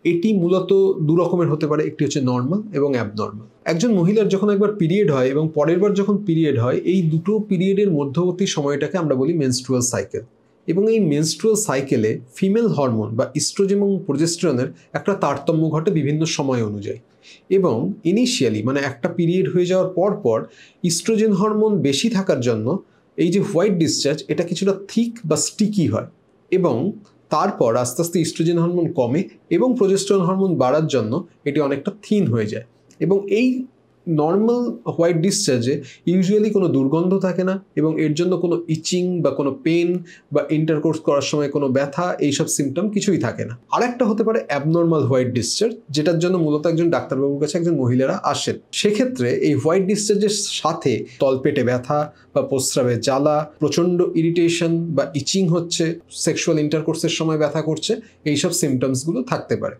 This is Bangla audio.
এটি মূলত দু রকমের হতে পারে, একটি হচ্ছে নর্মাল এবং অ্যাবনর্মাল। একজন মহিলার যখন একবার পিরিয়ড হয় এবং পরের বার যখন পিরিয়ড হয়, এই দুটো পিরিয়ডের মধ্যবর্তী সময়টাকে আমরা বলি মেনস্ট্রুয়াল সাইকেল। এবং এই মেনস্ট্রুয়াল সাইকেলে ফিমেল হরমোন বা ইস্ট্রোজেন এবং প্রোজেস্টেরনের একটা তারতম্য ঘটে বিভিন্ন সময় অনুযায়ী। এবং ইনিশিয়ালি মানে একটা পিরিয়ড হয়ে যাওয়ার পর পর ইস্ট্রোজেন হরমোন বেশি থাকার জন্য এই যে হোয়াইট ডিসচার্জ এটা কিছুটা থিক বা স্টিকি হয়, এবং তারপর আস্তে আস্তে ইস্ট্রোজেন হরমোন কমে এবং প্রোজেস্টেরন হরমোন বাড়ার জন্য এটি অনেকটা থিন হয়ে যায়। এবং এই নর্মাল হোয়াইট ডিসচার্জে ইউজুয়ালি কোনো দুর্গন্ধ থাকে না এবং এর জন্য কোনো ইচিং বা কোনো পেন বা ইন্টারকোর্স করার সময় কোনো ব্যথা এইসব সিমটম কিছুই থাকে না। আরেকটা হতে পারে অ্যাবনর্মাল হোয়াইট ডিসচার্জ, যেটার জন্য মূলত একজন ডাক্তারবাবুর কাছে একজন মহিলারা আসেন। সেক্ষেত্রে এই হোয়াইট ডিসচার্জের সাথে তলপেটে ব্যথা বা প্রস্রাবে জ্বালা, প্রচণ্ড ইরিটেশন বা ইচিং হচ্ছে, সেক্সুয়াল ইন্টারকোর্সের সময় ব্যথা করছে, এইসব সিমটমসগুলো থাকতে পারে।